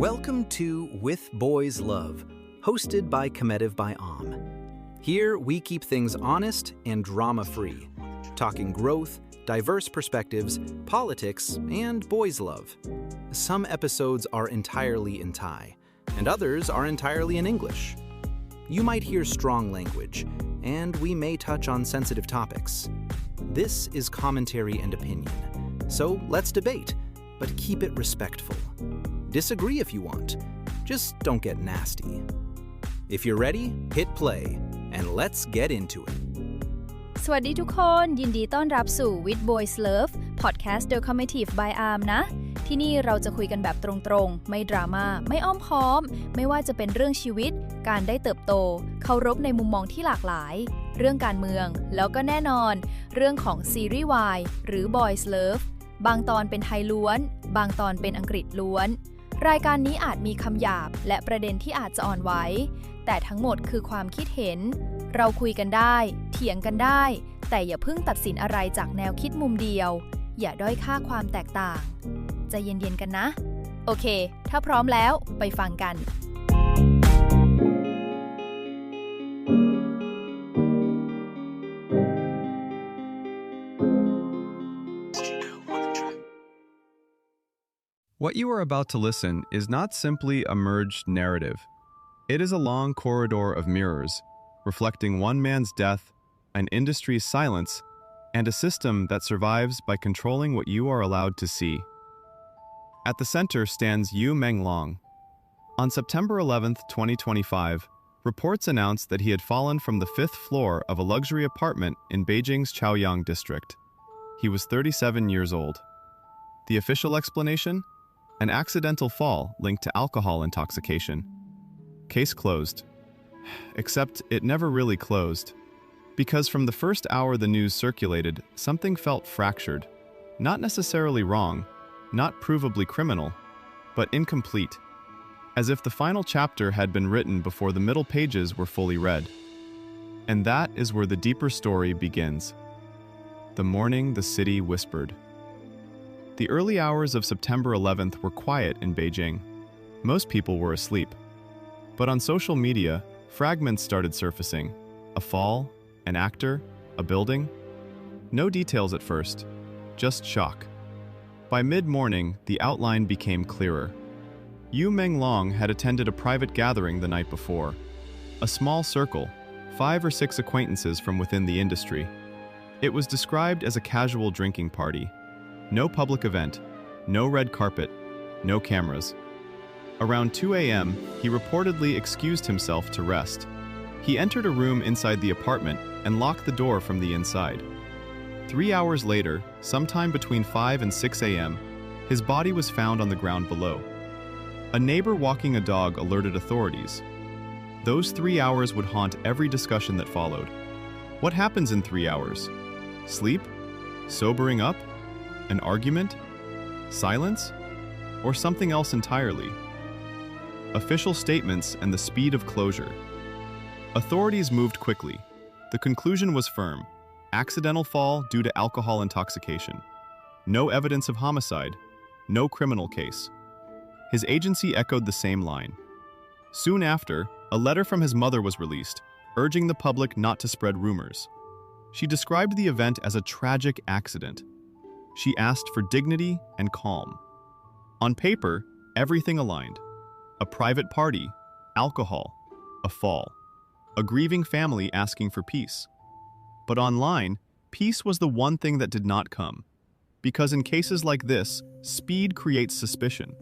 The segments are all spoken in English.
Welcome to With Boys Love, hosted by Commettive by Here, we keep things honest and drama-free, talking growth, diverse perspectives, politics, and boys love. Some episodes are entirely in Thai, and others are entirely in English. You might hear strong language, and we may touch on sensitive topics. This is commentary and opinion, so let's debate, but keep it respectful. Disagree if you want, just don't get nasty. If you're ready, hit play, and let's get into it. สวัสดีทุกคนยินดีต้อนรับสู่ With Boys Love Podcast โดย Commettive by นะ ที่นี่เราจะคุยกันแบบตรงๆไม่ดราม่าไม่อ้อมค้อมไม่ว่าจะเป็นเรื่องชีวิตการได้เติบโตเคารพในมุมมองที่หลากหลายเรื่องการเมืองแล้วก็แน่นอนเรื่องของซีรีส์วายหรือ Boys Love บางตอนเป็นไทยล้วนบางตอนเป็นอังกฤษล้วนรายการนี้อาจมีคำหยาบและประเด็นที่อาจจะอ่อนไหวแต่ทั้งหมดคือความคิดเห็นเราคุยกันได้เถียงกันได้แต่อย่าเพิ่งตัดสินอะไรจากแนวคิดมุมเดียวอย่าด้อยค่าความแตกต่างใจเย็นๆกันนะโอเคถ้าพร้อมแล้วไปฟังกันWhat you are about to listen is not simply a merged narrative. It is a long corridor of mirrors, reflecting one man's death, an industry's silence, and a system that survives by controlling what you are allowed to see. At the center stands Menglong. On September 11, 2025, reports announced that he had fallen from the fifth floor of a luxury apartment in Beijing's Chaoyang district. He was 37 years old. The official explanation? An accidental fall linked to alcohol intoxication. Case closed. Except it never really closed. Because from the first hour the news circulated, something felt fractured. Not necessarily wrong, not provably criminal, but incomplete. As if the final chapter had been written before the middle pages were fully read. And that is where the deeper story begins. The morning the city whispered. The early hours of September 11th were quiet in Beijing. Most people were asleep. But on social media, fragments started surfacing. A fall, an actor, a building. No details at first, just shock. By mid-morning, the outline became clearer. Menglong had attended a private gathering the night before. A small circle, 5 or 6 acquaintances from within the industry. It was described as a casual drinking party. No public event, no red carpet, no cameras. Around 2 a.m., he reportedly excused himself to rest. He entered a room inside the apartment and locked the door from the inside. 3 hours later, sometime between 5 and 6 a.m., his body was found on the ground below. A neighbor walking a dog alerted authorities. Those 3 hours would haunt every discussion that followed. What happens in 3 hours? Sleep? Sobering up? An argument? Silence? Or something else entirely? Official statements and the speed of closure. Authorities moved quickly. The conclusion was firm. Accidental fall due to alcohol intoxication. No evidence of homicide. No criminal case. His agency echoed the same line. Soon after, a letter from his mother was released, urging the public not to spread rumors. She described the event as a tragic accident. She asked for dignity and calm. On paper, everything aligned. A private party, alcohol, a fall. A grieving family asking for peace. But online, peace was the one thing that did not come. Because in cases like this, speed creates suspicion.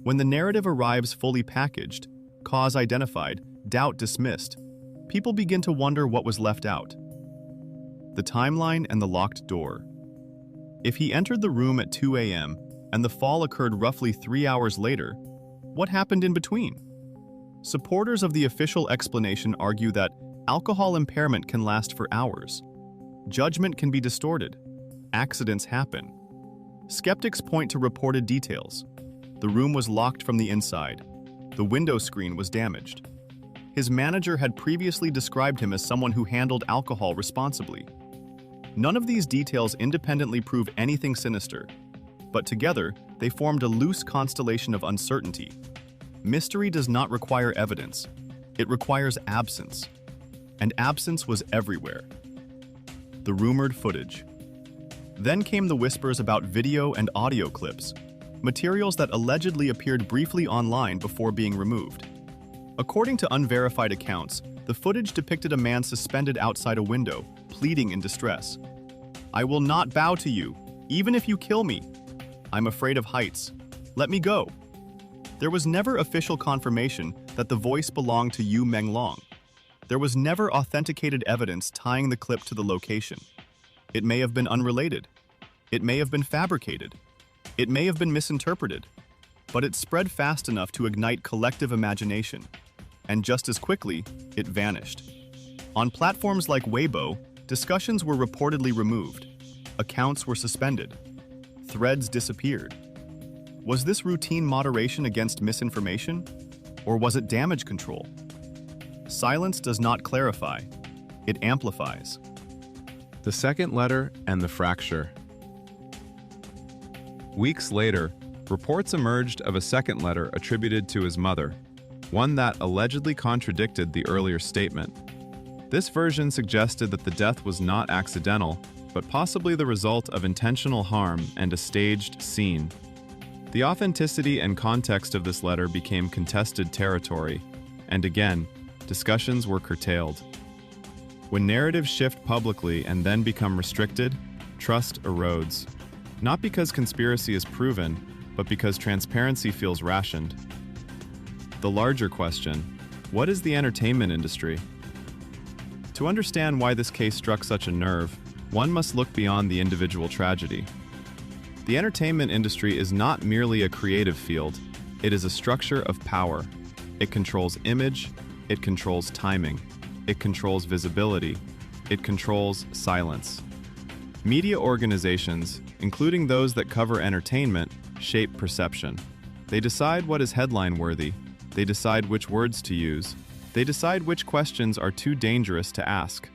When the narrative arrives fully packaged, cause identified, doubt dismissed, people begin to wonder what was left out. The timeline and the locked door. If he entered the room at 2 a.m. and the fall occurred roughly 3 hours later, what happened in between? Supporters of the official explanation argue that alcohol impairment can last for hours. Judgment can be distorted. Accidents happen. Skeptics point to reported details. The room was locked from the inside. The window screen was damaged. His manager had previously described him as someone who handled alcohol responsibly. None of these details independently prove anything sinister, but together they formed a loose constellation of uncertainty, Mystery does not require evidence. It requires absence. And absence was everywhere. The rumored footage. Then came the whispers about video and audio clips, materials that allegedly appeared briefly online before being removed. According to unverified accounts, the footage depicted a man suspended outside a window, pleading in distress. "I will not bow to you, even if you kill me. I'm afraid of heights. Let me go." There was never official confirmation that the voice belonged to Menglong. There was never authenticated evidence tying the clip to the location. It may have been unrelated. It may have been fabricated. It may have been misinterpreted. But it spread fast enough to ignite collective imagination. And just as quickly, it vanished. On platforms like Weibo, discussions were reportedly removed. Accounts were suspended. Threads disappeared. Was this routine moderation against misinformation? Or was it damage control? Silence does not clarify. It amplifies. The second letter and the fracture. Weeks later, reports emerged of a second letter attributed to his mother, one that allegedly contradicted the earlier statement. This version suggested that the death was not accidental, but possibly the result of intentional harm and a staged scene. The authenticity and context of this letter became contested territory, and again, discussions were curtailed. When narratives shift publicly and then become restricted, trust erodes. Not because conspiracy is proven, but because transparency feels rationed. The larger question, what is the entertainment industry? To understand why this case struck such a nerve, one must look beyond the individual tragedy. The entertainment industry is not merely a creative field, it is a structure of power. It controls image, it controls timing, it controls visibility, it controls silence. Media organizations, including those that cover entertainment, shape perception. They decide what is headline-worthy, they decide which words to use, they decide which questions are too dangerous to ask.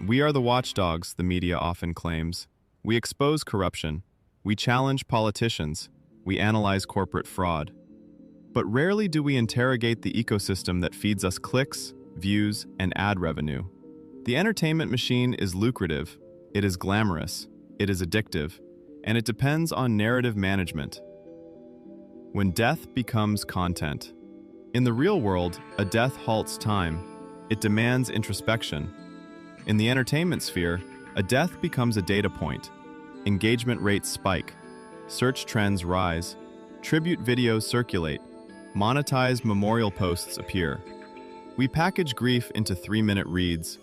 We are the watchdogs, the media often claims. We expose corruption. We challenge politicians. We analyze corporate fraud. But rarely do we interrogate the ecosystem that feeds us clicks, views, and ad revenue. The entertainment machine is lucrative, it is glamorous, it is addictive, and it depends on narrative management. When death becomes content. In the real world, a death halts time. It demands introspection. In the entertainment sphere, a death becomes a data point. Engagement rates spike. Search trends rise. Tribute videos circulate. Monetized memorial posts appear. We package grief into 3-minute reads.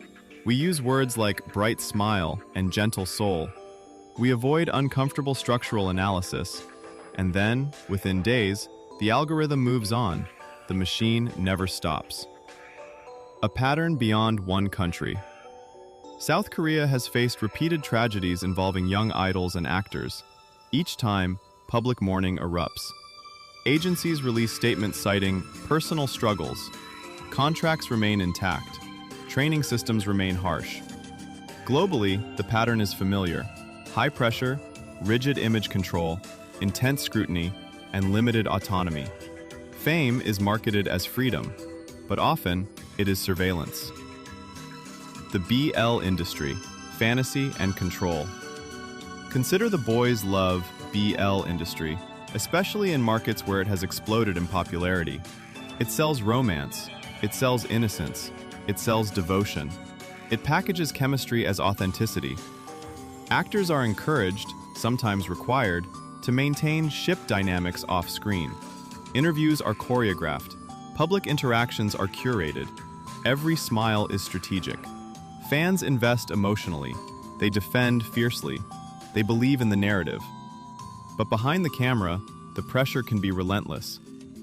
We use words like bright smile and gentle soul. We avoid uncomfortable structural analysis. And then, within days, the algorithm moves on. The machine never stops. A pattern beyond one country. South Korea has faced repeated tragedies involving young idols and actors. Each time, public mourning erupts. Agencies release statements citing personal struggles. Contracts remain intact. Training systems remain harsh. Globally, the pattern is familiar. High pressure, rigid image control, intense scrutiny, and limited autonomy. Fame is marketed as freedom, but often it is surveillance. The BL industry, fantasy and control. Consider the boys' love BL industry, especially in markets where it has exploded in popularity. It sells romance, it sells innocence, it sells devotion. It packages chemistry as authenticity. Actors are encouraged, sometimes required, to maintain ship dynamics off-screen. Interviews are choreographed. Public interactions are curated. Every smile is strategic. Fans invest emotionally. They defend fiercely. They believe in the narrative. But behind the camera, the pressure can be relentless.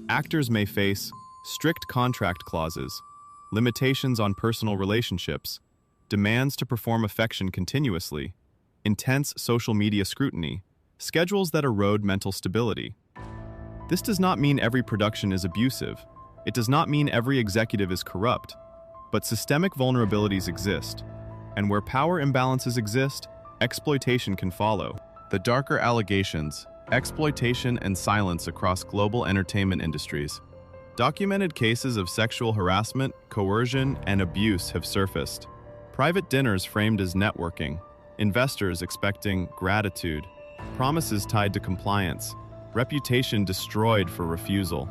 Actors may face strict contract clauses, limitations on personal relationships, demands to perform affection continuously, intense social media scrutiny, schedules that erode mental stability. This does not mean every production is abusive. It does not mean every executive is corrupt. But systemic vulnerabilities exist, and where power imbalances exist, exploitation can follow. The darker allegations, exploitation and silence across global entertainment industries. Documented cases of sexual harassment, coercion, and abuse have surfaced. Private dinners framed as networking, investors expecting gratitude, promises tied to compliance, reputation destroyed for refusal.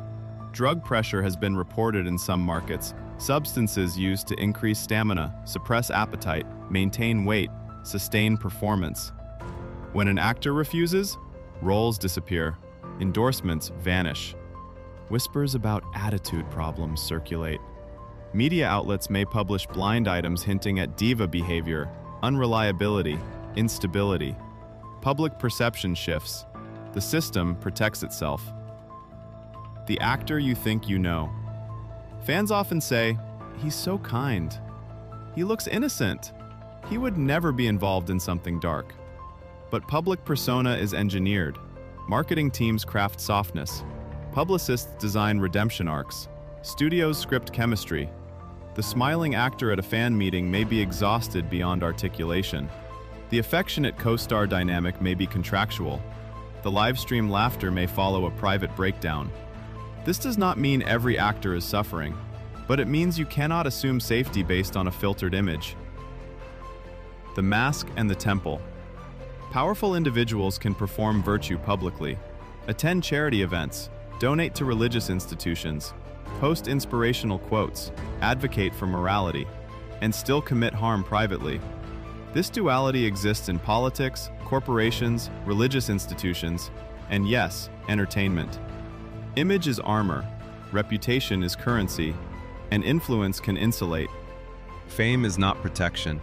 Drug pressure has been reported in some markets, substances used to increase stamina, suppress appetite, maintain weight, sustain performance. When an actor refuses, roles disappear, endorsements vanish. Whispers about attitude problems circulate. Media outlets may publish blind items hinting at diva behavior, unreliability, instability. Public perception shifts. The system protects itself. The actor you think you know. Fans often say, "He's so kind. He looks innocent. He would never be involved in something dark." But public persona is engineered. Marketing teams craft softness. Publicists design redemption arcs. Studios script chemistry. The smiling actor at a fan meeting may be exhausted beyond articulation. The affectionate co-star dynamic may be contractual. The live stream laughter may follow a private breakdown. This does not mean every actor is suffering, but it means you cannot assume safety based on a filtered image. The mask and the temple. Powerful individuals can perform virtue publicly, attend charity events, donate to religious institutions, post inspirational quotes, advocate for morality, and still commit harm privately. This duality exists in politics, corporations, religious institutions, and yes, entertainment. Image is armor, reputation is currency, and influence can insulate. Fame is not protection.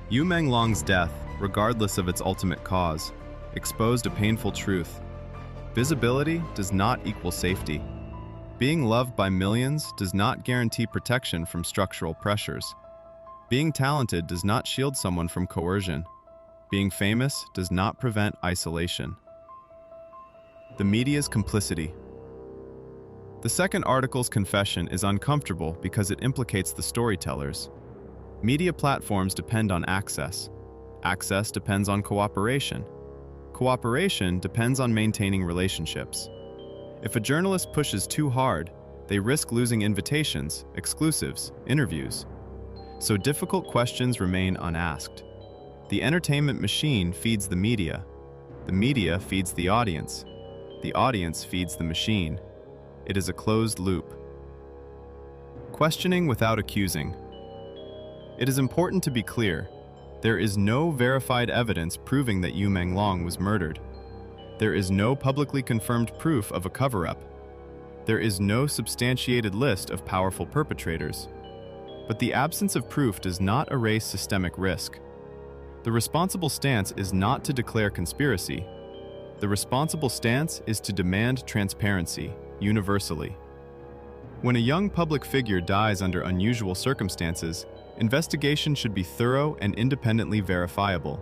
Menglong's death, regardless of its ultimate cause, exposed a painful truth. Visibility does not equal safety. Being loved by millions does not guarantee protection from structural pressures. Being talented does not shield someone from coercion. Being famous does not prevent isolation. The media's complicity. The second article's confession is uncomfortable because it implicates the storytellers. Media platforms depend on access. Access depends on cooperation. Cooperation depends on maintaining relationships. If a journalist pushes too hard, they risk losing invitations, exclusives, interviews. So difficult questions remain unasked. The entertainment machine feeds the media feeds the audience feeds the machine. It is a closed loop. Questioning without accusing. It is important to be clear. There is no verified evidence proving that Menglong was murdered. There is no publicly confirmed proof of a cover-up. There is no substantiated list of powerful perpetrators. But the absence of proof does not erase systemic risk. The responsible stance is not to declare conspiracy. The responsible stance is to demand transparency, universally. When a young public figure dies under unusual circumstances, investigation should be thorough and independently verifiable.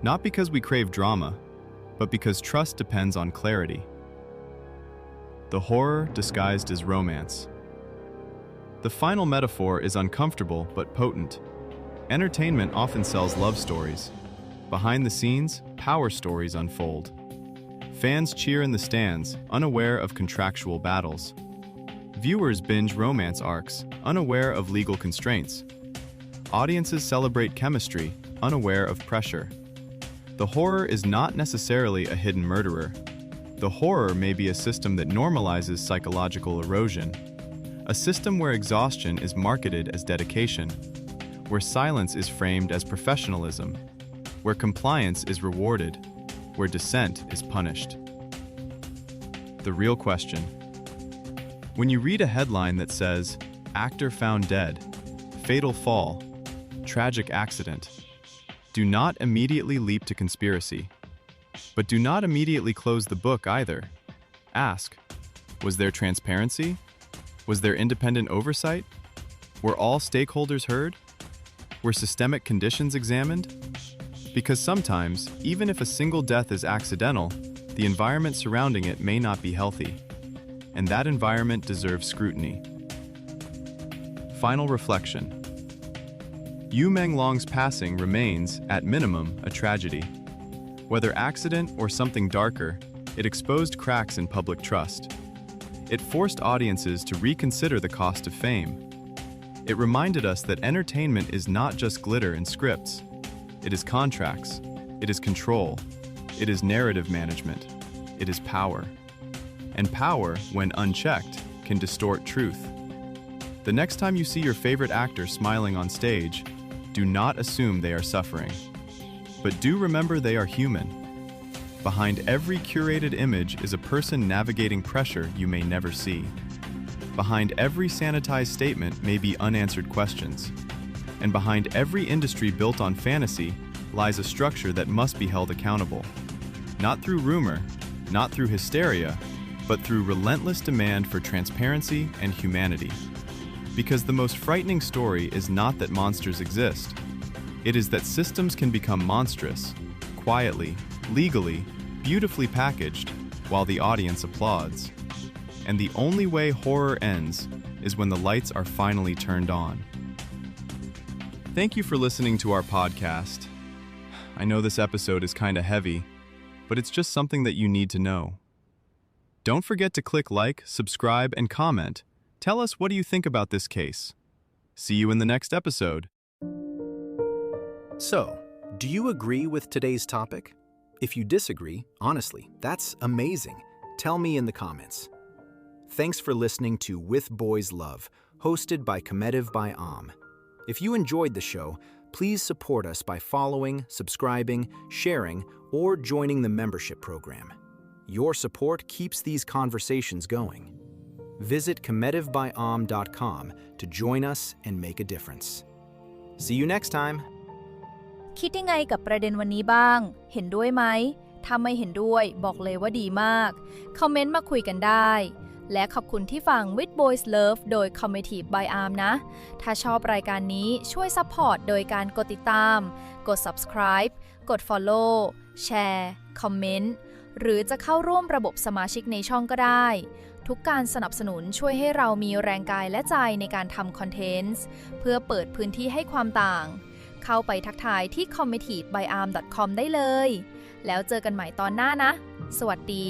Not because we crave drama, but because trust depends on clarity. The horror disguised as romance. The final metaphor is uncomfortable but potent. Entertainment often sells love stories. Behind the scenes, power stories unfold. Fans cheer in the stands, unaware of contractual battles. Viewers binge romance arcs, unaware of legal constraints. Audiences celebrate chemistry, unaware of pressure. The horror is not necessarily a hidden murderer. The horror may be a system that normalizes psychological erosion. A system where exhaustion is marketed as dedication, where silence is framed as professionalism, where compliance is rewarded, where dissent is punished. The real question. When you read a headline that says, "Actor found dead," "Fatal fall," "Tragic accident," do not immediately leap to conspiracy. But do not immediately close the book either. Ask, was there transparency? Was there independent oversight? Were all stakeholders heard? Were systemic conditions examined? Because sometimes, even if a single death is accidental, the environment surrounding it may not be healthy. And that environment deserves scrutiny. Final reflection. Menglong's passing remains, at minimum, a tragedy. Whether accident or something darker, it exposed cracks in public trust. It forced audiences to reconsider the cost of fame. It reminded us that entertainment is not just glitter and scripts. It is contracts. It is control. It is narrative management. It is power. And power, when unchecked, can distort truth. The next time you see your favorite actor smiling on stage, do not assume they are suffering. But do remember they are human. Behind every curated image is a person navigating pressure you may never see. Behind every sanitized statement may be unanswered questions. And behind every industry built on fantasy lies a structure that must be held accountable. Not through rumor, not through hysteria, but through relentless demand for transparency and humanity. Because the most frightening story is not that monsters exist. It is that systems can become monstrous, quietly, legally, beautifully packaged, while the audience applauds. And the only way horror ends is when the lights are finally turned on. Thank you for listening to our podcast. I know this episode is kinda heavy, but it's just something that you need to know. Don't forget to click like, subscribe, and comment. Tell us what do you think about this case. See you in the next episode. So, do you agree with today's topic? If you disagree, honestly, that's amazing. Tell me in the comments. Thanks for listening to With Boys Love, hosted by Commettive by If you enjoyed the show, please support us by following, subscribing, sharing, or joining the membership program. Your support keeps these conversations going. Visit commettivebyom.com to join us and make a difference. See you next time. คิดยังไงกับประเด็นวันนี้บ้าง เห็นด้วยไหม ถ้าไม่เห็นด้วยบอกเลยว่าดีมาก คอมเมนต์มาคุยกันได้ และขอบคุณที่ฟัง With Boys Love โดย Commettive by นะ ถ้าชอบรายการนี้ช่วยซัพพอร์ตโดยการกดติดตาม กด subscribe กด follow แชร์ คอมเมนต์ หรือจะเข้าร่วมระบบสมาชิกในช่องก็ได้ ทุกการสนับสนุนช่วยให้เรามีแรงกายและใจในการทำคอนเทนต์เพื่อเปิดพื้นที่ให้ความต่าง เข้าไปทักทายที่ commettivebyarm.com ได้เลย แล้วเจอกันใหม่ตอนหน้านะ สวัสดี